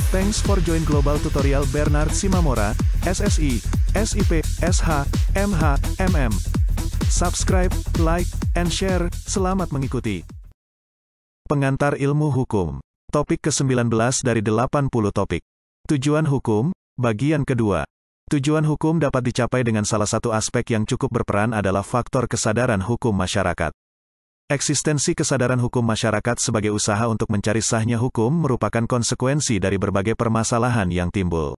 Thanks for join Global Tutorial Bernard Simamora, SSI, SIP, SH, MH, MM. Subscribe, like, and share. Selamat mengikuti. Pengantar Ilmu Hukum. Topik ke-19 dari 80 topik. Tujuan hukum, bagian kedua. Tujuan hukum dapat dicapai dengan salah satu aspek yang cukup berperan adalah faktor kesadaran hukum masyarakat. Eksistensi kesadaran hukum masyarakat sebagai usaha untuk mencari sahnya hukum merupakan konsekuensi dari berbagai permasalahan yang timbul.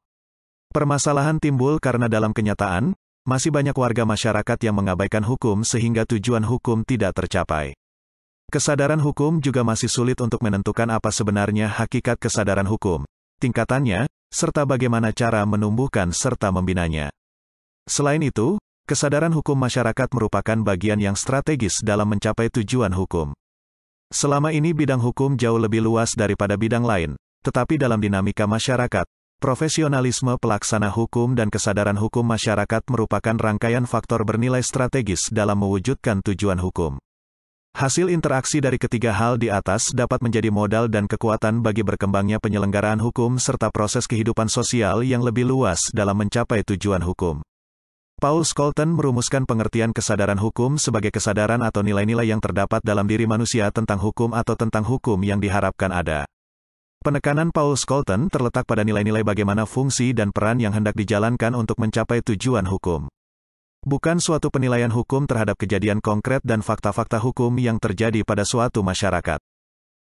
Permasalahan timbul karena dalam kenyataan, masih banyak warga masyarakat yang mengabaikan hukum sehingga tujuan hukum tidak tercapai. Kesadaran hukum juga masih sulit untuk menentukan apa sebenarnya hakikat kesadaran hukum, tingkatannya, serta bagaimana cara menumbuhkan serta membinanya. Selain itu, kesadaran hukum masyarakat merupakan bagian yang strategis dalam mencapai tujuan hukum. Selama ini bidang hukum jauh lebih luas daripada bidang lain, tetapi dalam dinamika masyarakat, profesionalisme pelaksana hukum dan kesadaran hukum masyarakat merupakan rangkaian faktor bernilai strategis dalam mewujudkan tujuan hukum. Hasil interaksi dari ketiga hal di atas dapat menjadi modal dan kekuatan bagi berkembangnya penyelenggaraan hukum serta proses kehidupan sosial yang lebih luas dalam mencapai tujuan hukum. Paul Scholten merumuskan pengertian kesadaran hukum sebagai kesadaran atau nilai-nilai yang terdapat dalam diri manusia tentang hukum atau tentang hukum yang diharapkan ada. Penekanan Paul Scholten terletak pada nilai-nilai bagaimana fungsi dan peran yang hendak dijalankan untuk mencapai tujuan hukum. Bukan suatu penilaian hukum terhadap kejadian konkret dan fakta-fakta hukum yang terjadi pada suatu masyarakat.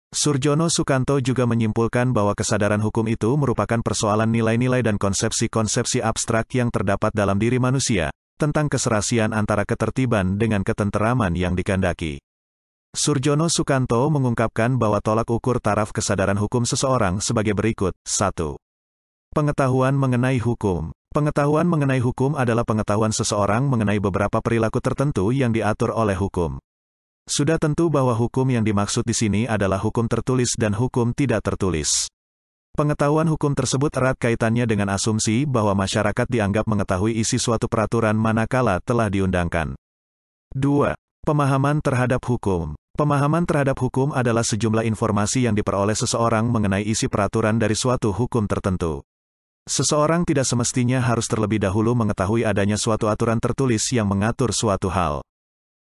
Surjono Sukanto juga menyimpulkan bahwa kesadaran hukum itu merupakan persoalan nilai-nilai dan konsepsi-konsepsi abstrak yang terdapat dalam diri manusia, tentang keserasian antara ketertiban dengan ketenteraman yang dikehendaki. Surjono Sukanto mengungkapkan bahwa tolak ukur taraf kesadaran hukum seseorang sebagai berikut. 1. Pengetahuan mengenai hukum. Pengetahuan mengenai hukum adalah pengetahuan seseorang mengenai beberapa perilaku tertentu yang diatur oleh hukum. Sudah tentu bahwa hukum yang dimaksud di sini adalah hukum tertulis dan hukum tidak tertulis. Pengetahuan hukum tersebut erat kaitannya dengan asumsi bahwa masyarakat dianggap mengetahui isi suatu peraturan manakala telah diundangkan. 2. Pemahaman terhadap hukum. Pemahaman terhadap hukum adalah sejumlah informasi yang diperoleh seseorang mengenai isi peraturan dari suatu hukum tertentu. Seseorang tidak semestinya harus terlebih dahulu mengetahui adanya suatu aturan tertulis yang mengatur suatu hal.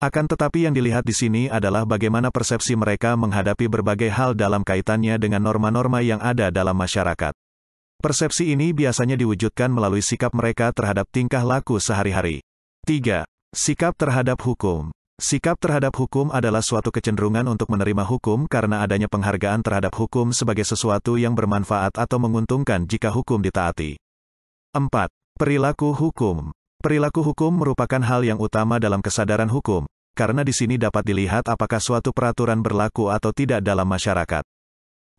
Akan tetapi yang dilihat di sini adalah bagaimana persepsi mereka menghadapi berbagai hal dalam kaitannya dengan norma-norma yang ada dalam masyarakat. Persepsi ini biasanya diwujudkan melalui sikap mereka terhadap tingkah laku sehari-hari. 3. Sikap terhadap hukum. Sikap terhadap hukum adalah suatu kecenderungan untuk menerima hukum karena adanya penghargaan terhadap hukum sebagai sesuatu yang bermanfaat atau menguntungkan jika hukum ditaati. 4. Perilaku hukum. Perilaku hukum merupakan hal yang utama dalam kesadaran hukum, karena di sini dapat dilihat apakah suatu peraturan berlaku atau tidak dalam masyarakat.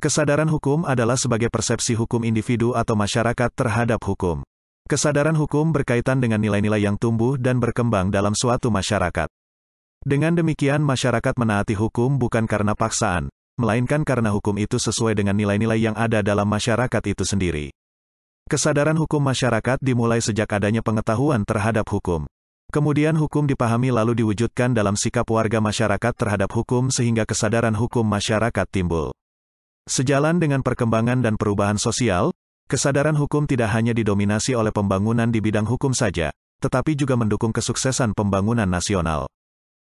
Kesadaran hukum adalah sebagai persepsi hukum individu atau masyarakat terhadap hukum. Kesadaran hukum berkaitan dengan nilai-nilai yang tumbuh dan berkembang dalam suatu masyarakat. Dengan demikian masyarakat menaati hukum bukan karena paksaan, melainkan karena hukum itu sesuai dengan nilai-nilai yang ada dalam masyarakat itu sendiri. Kesadaran hukum masyarakat dimulai sejak adanya pengetahuan terhadap hukum. Kemudian hukum dipahami lalu diwujudkan dalam sikap warga masyarakat terhadap hukum sehingga kesadaran hukum masyarakat timbul. Sejalan dengan perkembangan dan perubahan sosial, kesadaran hukum tidak hanya didominasi oleh pembangunan di bidang hukum saja, tetapi juga mendukung kesuksesan pembangunan nasional.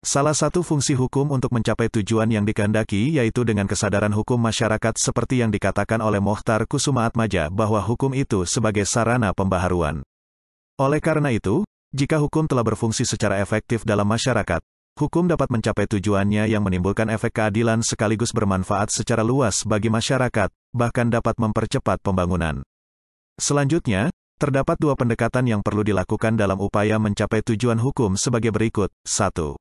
Salah satu fungsi hukum untuk mencapai tujuan yang dikehendaki yaitu dengan kesadaran hukum masyarakat seperti yang dikatakan oleh Mokhtar Kusumaatmadja bahwa hukum itu sebagai sarana pembaharuan. Oleh karena itu, jika hukum telah berfungsi secara efektif dalam masyarakat, hukum dapat mencapai tujuannya yang menimbulkan efek keadilan sekaligus bermanfaat secara luas bagi masyarakat, bahkan dapat mempercepat pembangunan. Selanjutnya, terdapat dua pendekatan yang perlu dilakukan dalam upaya mencapai tujuan hukum sebagai berikut. 1.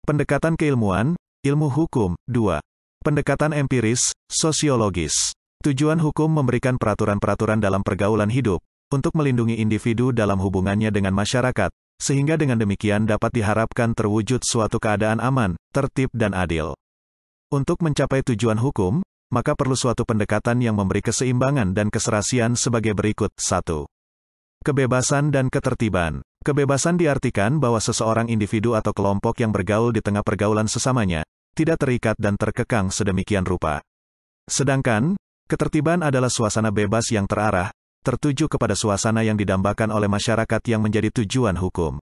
Pendekatan keilmuan, ilmu hukum. 2. Pendekatan empiris, sosiologis. Tujuan hukum memberikan peraturan-peraturan dalam pergaulan hidup, untuk melindungi individu dalam hubungannya dengan masyarakat, sehingga dengan demikian dapat diharapkan terwujud suatu keadaan aman, tertib dan adil. Untuk mencapai tujuan hukum, maka perlu suatu pendekatan yang memberi keseimbangan dan keserasian sebagai berikut. 1. Kebebasan dan ketertiban. Kebebasan diartikan bahwa seseorang individu atau kelompok yang bergaul di tengah pergaulan sesamanya, tidak terikat dan terkekang sedemikian rupa. Sedangkan, Ketertiban adalah suasana bebas yang terarah, tertuju kepada suasana yang didambakan oleh masyarakat yang menjadi tujuan hukum.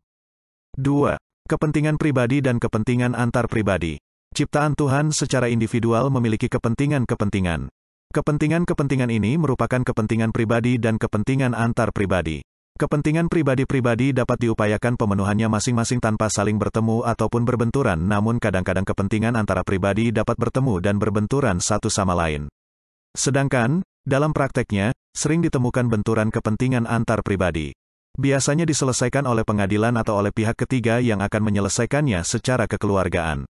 2. Kepentingan pribadi dan kepentingan antar pribadi. Ciptaan Tuhan secara individual memiliki kepentingan-kepentingan. Kepentingan-kepentingan ini merupakan kepentingan pribadi dan kepentingan antar pribadi. Kepentingan pribadi-pribadi dapat diupayakan pemenuhannya masing-masing tanpa saling bertemu ataupun berbenturan, namun kadang-kadang kepentingan antara pribadi dapat bertemu dan berbenturan satu sama lain. Sedangkan, dalam prakteknya, sering ditemukan benturan kepentingan antar pribadi. Biasanya diselesaikan oleh pengadilan atau oleh pihak ketiga yang akan menyelesaikannya secara kekeluargaan.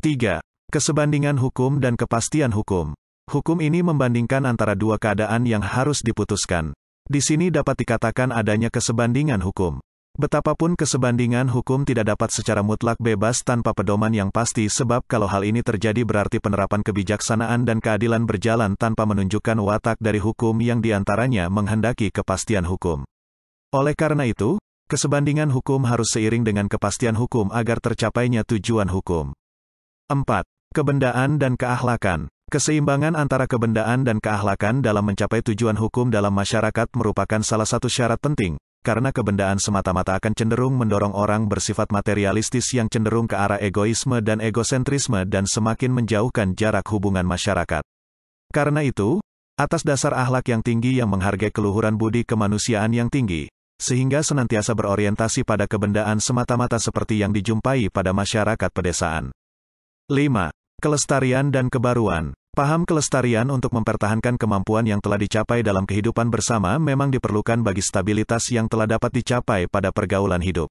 3. Kesebandingan hukum dan kepastian hukum. Hukum ini membandingkan antara dua keadaan yang harus diputuskan. Di sini dapat dikatakan adanya kesebandingan hukum. Betapapun kesebandingan hukum tidak dapat secara mutlak bebas tanpa pedoman yang pasti, sebab kalau hal ini terjadi berarti penerapan kebijaksanaan dan keadilan berjalan tanpa menunjukkan watak dari hukum yang diantaranya menghendaki kepastian hukum. Oleh karena itu, kesebandingan hukum harus seiring dengan kepastian hukum agar tercapainya tujuan hukum. 4. Kebendaan dan keakhlakan. Keseimbangan antara kebendaan dan keakhlakan dalam mencapai tujuan hukum dalam masyarakat merupakan salah satu syarat penting, karena kebendaan semata-mata akan cenderung mendorong orang bersifat materialistis yang cenderung ke arah egoisme dan egosentrisme dan semakin menjauhkan jarak hubungan masyarakat. Karena itu, atas dasar akhlak yang tinggi yang menghargai keluhuran budi kemanusiaan yang tinggi, sehingga senantiasa berorientasi pada kebendaan semata-mata seperti yang dijumpai pada masyarakat pedesaan. 5. Kelestarian dan kebaruan. Paham kelestarian untuk mempertahankan kemampuan yang telah dicapai dalam kehidupan bersama memang diperlukan bagi stabilitas yang telah dapat dicapai pada pergaulan hidup.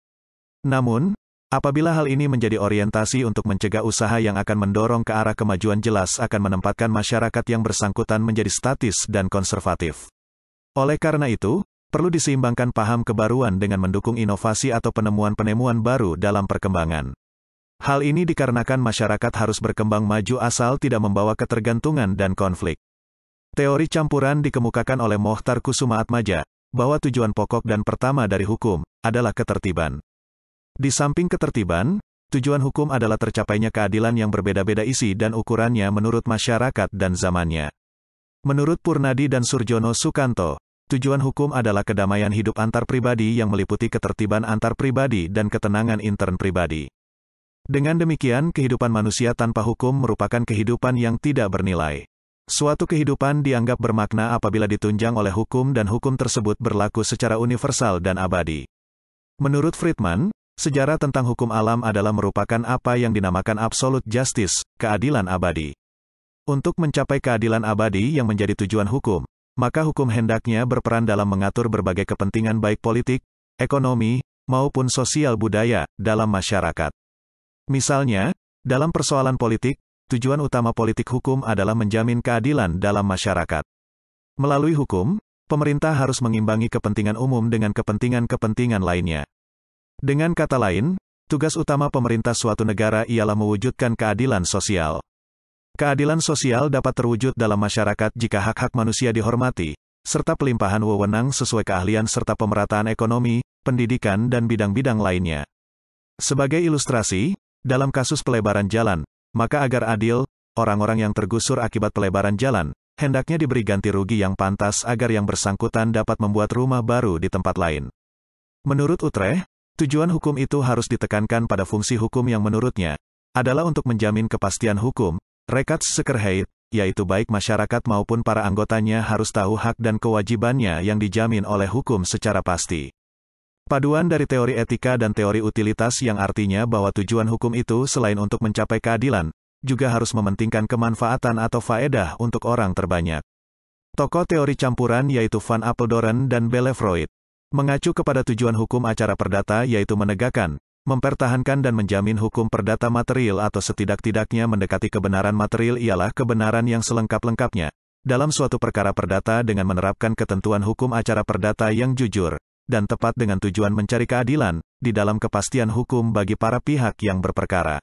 Namun, apabila hal ini menjadi orientasi untuk mencegah usaha yang akan mendorong ke arah kemajuan, jelas akan menempatkan masyarakat yang bersangkutan menjadi statis dan konservatif. Oleh karena itu, perlu diseimbangkan paham kebaruan dengan mendukung inovasi atau penemuan-penemuan baru dalam perkembangan. Hal ini dikarenakan masyarakat harus berkembang maju asal tidak membawa ketergantungan dan konflik. Teori campuran dikemukakan oleh Mohtar Kusumaatmadja, bahwa tujuan pokok dan pertama dari hukum adalah ketertiban. Di samping ketertiban, tujuan hukum adalah tercapainya keadilan yang berbeda-beda isi dan ukurannya menurut masyarakat dan zamannya. Menurut Purnadi dan Surjono Sukanto, tujuan hukum adalah kedamaian hidup antar pribadi yang meliputi ketertiban antar pribadi dan ketenangan intern pribadi. Dengan demikian, kehidupan manusia tanpa hukum merupakan kehidupan yang tidak bernilai. Suatu kehidupan dianggap bermakna apabila ditunjang oleh hukum dan hukum tersebut berlaku secara universal dan abadi. Menurut Friedman, sejarah tentang hukum alam adalah merupakan apa yang dinamakan absolute justice, keadilan abadi. Untuk mencapai keadilan abadi yang menjadi tujuan hukum, maka hukum hendaknya berperan dalam mengatur berbagai kepentingan baik politik, ekonomi, maupun sosial budaya dalam masyarakat. Misalnya, dalam persoalan politik, tujuan utama politik hukum adalah menjamin keadilan dalam masyarakat. Melalui hukum, pemerintah harus mengimbangi kepentingan umum dengan kepentingan-kepentingan lainnya. Dengan kata lain, tugas utama pemerintah suatu negara ialah mewujudkan keadilan sosial. Keadilan sosial dapat terwujud dalam masyarakat jika hak-hak manusia dihormati, serta pelimpahan wewenang sesuai keahlian serta pemerataan ekonomi, pendidikan dan bidang-bidang lainnya. Sebagai ilustrasi, dalam kasus pelebaran jalan, maka agar adil, orang-orang yang tergusur akibat pelebaran jalan, hendaknya diberi ganti rugi yang pantas agar yang bersangkutan dapat membuat rumah baru di tempat lain. Menurut Utrecht, tujuan hukum itu harus ditekankan pada fungsi hukum yang menurutnya adalah untuk menjamin kepastian hukum, rechtszekerheid, yaitu baik masyarakat maupun para anggotanya harus tahu hak dan kewajibannya yang dijamin oleh hukum secara pasti. Paduan dari teori etika dan teori utilitas yang artinya bahwa tujuan hukum itu selain untuk mencapai keadilan, juga harus mementingkan kemanfaatan atau faedah untuk orang terbanyak. Tokoh teori campuran yaitu Van Apeldoorn dan Belevroid mengacu kepada tujuan hukum acara perdata yaitu menegakkan, mempertahankan dan menjamin hukum perdata material atau setidak-tidaknya mendekati kebenaran material ialah kebenaran yang selengkap-lengkapnya dalam suatu perkara perdata dengan menerapkan ketentuan hukum acara perdata yang jujur dan tepat dengan tujuan mencari keadilan di dalam kepastian hukum bagi para pihak yang berperkara.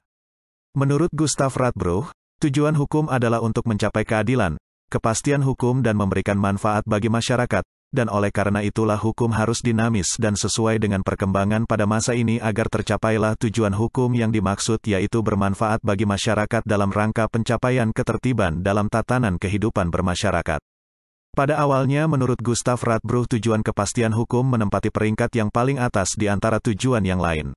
Menurut Gustav Radbruch, tujuan hukum adalah untuk mencapai keadilan, kepastian hukum dan memberikan manfaat bagi masyarakat, dan oleh karena itulah hukum harus dinamis dan sesuai dengan perkembangan pada masa ini agar tercapailah tujuan hukum yang dimaksud, yaitu bermanfaat bagi masyarakat dalam rangka pencapaian ketertiban dalam tatanan kehidupan bermasyarakat. Pada awalnya menurut Gustav Radbruch tujuan kepastian hukum menempati peringkat yang paling atas di antara tujuan yang lain.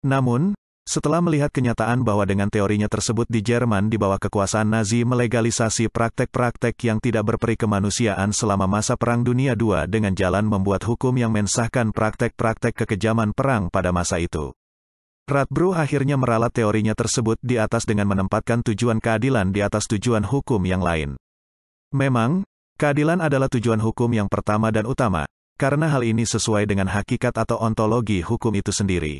Namun, setelah melihat kenyataan bahwa dengan teorinya tersebut di Jerman di bawah kekuasaan Nazi melegalisasi praktek-praktek yang tidak berperi kemanusiaan selama masa Perang Dunia II dengan jalan membuat hukum yang mensahkan praktek-praktek kekejaman perang pada masa itu. Radbruch akhirnya meralat teorinya tersebut di atas dengan menempatkan tujuan keadilan di atas tujuan hukum yang lain. Memang, keadilan adalah tujuan hukum yang pertama dan utama, karena hal ini sesuai dengan hakikat atau ontologi hukum itu sendiri.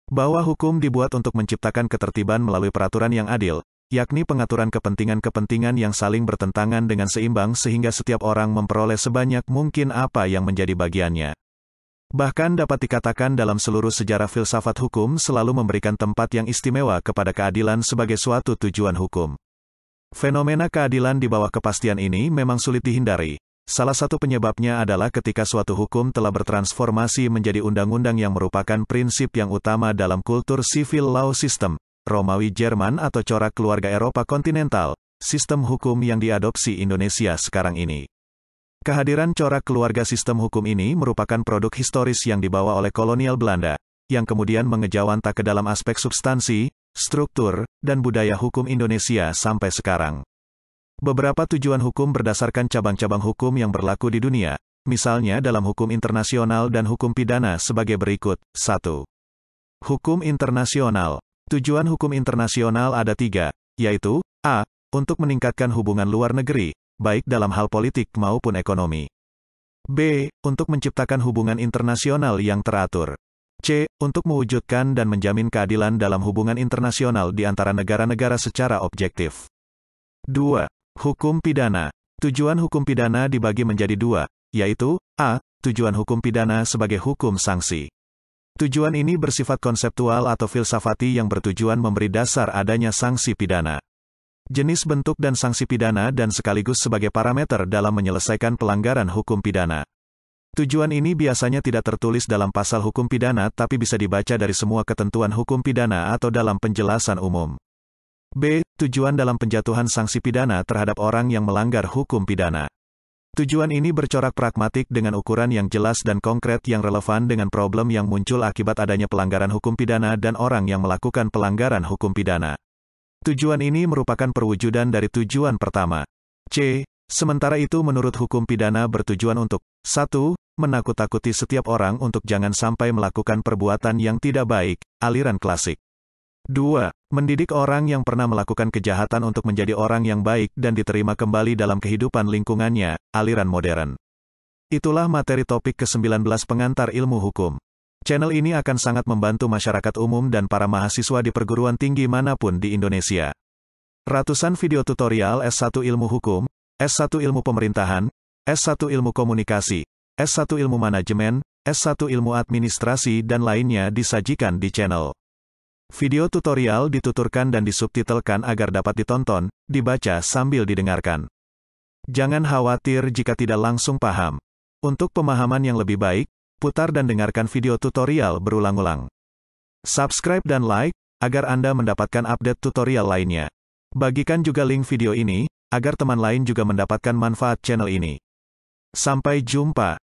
Bahwa hukum dibuat untuk menciptakan ketertiban melalui peraturan yang adil, yakni pengaturan kepentingan-kepentingan yang saling bertentangan dengan seimbang sehingga setiap orang memperoleh sebanyak mungkin apa yang menjadi bagiannya. Bahkan dapat dikatakan dalam seluruh sejarah filsafat hukum selalu memberikan tempat yang istimewa kepada keadilan sebagai suatu tujuan hukum. Fenomena keadilan di bawah kepastian ini memang sulit dihindari. Salah satu penyebabnya adalah ketika suatu hukum telah bertransformasi menjadi undang-undang yang merupakan prinsip yang utama dalam kultur civil law system, Romawi Jerman atau corak keluarga Eropa kontinental, sistem hukum yang diadopsi Indonesia sekarang ini. Kehadiran corak keluarga sistem hukum ini merupakan produk historis yang dibawa oleh kolonial Belanda, yang kemudian mengejawantah ke dalam aspek substansi, struktur, dan budaya hukum Indonesia sampai sekarang. Beberapa tujuan hukum berdasarkan cabang-cabang hukum yang berlaku di dunia, misalnya dalam hukum internasional dan hukum pidana sebagai berikut. 1. Hukum internasional. Tujuan hukum internasional ada 3, yaitu, A. Untuk meningkatkan hubungan luar negeri, baik dalam hal politik maupun ekonomi. B. Untuk menciptakan hubungan internasional yang teratur. C. Untuk mewujudkan dan menjamin keadilan dalam hubungan internasional di antara negara-negara secara objektif. 2. Hukum pidana. Tujuan hukum pidana dibagi menjadi 2, yaitu, A. Tujuan hukum pidana sebagai hukum sanksi. Tujuan ini bersifat konseptual atau filsafati yang bertujuan memberi dasar adanya sanksi pidana. Jenis bentuk dan sanksi pidana dan sekaligus sebagai parameter dalam menyelesaikan pelanggaran hukum pidana. Tujuan ini biasanya tidak tertulis dalam pasal hukum pidana tapi bisa dibaca dari semua ketentuan hukum pidana atau dalam penjelasan umum. B. Tujuan dalam penjatuhan sanksi pidana terhadap orang yang melanggar hukum pidana. Tujuan ini bercorak pragmatik dengan ukuran yang jelas dan konkret yang relevan dengan problem yang muncul akibat adanya pelanggaran hukum pidana dan orang yang melakukan pelanggaran hukum pidana. Tujuan ini merupakan perwujudan dari tujuan pertama. C. Sementara itu menurut hukum pidana bertujuan untuk 1. Menakut-takuti setiap orang untuk jangan sampai melakukan perbuatan yang tidak baik, aliran klasik. 2. Mendidik orang yang pernah melakukan kejahatan untuk menjadi orang yang baik dan diterima kembali dalam kehidupan lingkungannya, aliran modern. Itulah materi topik ke-19 pengantar ilmu hukum. Channel ini akan sangat membantu masyarakat umum dan para mahasiswa di perguruan tinggi manapun di Indonesia. Ratusan video tutorial S1 Ilmu Hukum, S1 Ilmu Pemerintahan, S1 Ilmu Komunikasi, S1 Ilmu Manajemen, S1 Ilmu Administrasi dan lainnya disajikan di channel. Video tutorial dituturkan dan disubtitelkan agar dapat ditonton, dibaca sambil didengarkan. Jangan khawatir jika tidak langsung paham. Untuk pemahaman yang lebih baik, putar dan dengarkan video tutorial berulang-ulang. Subscribe dan like, agar Anda mendapatkan update tutorial lainnya. Bagikan juga link video ini, agar teman lain juga mendapatkan manfaat channel ini. Sampai jumpa.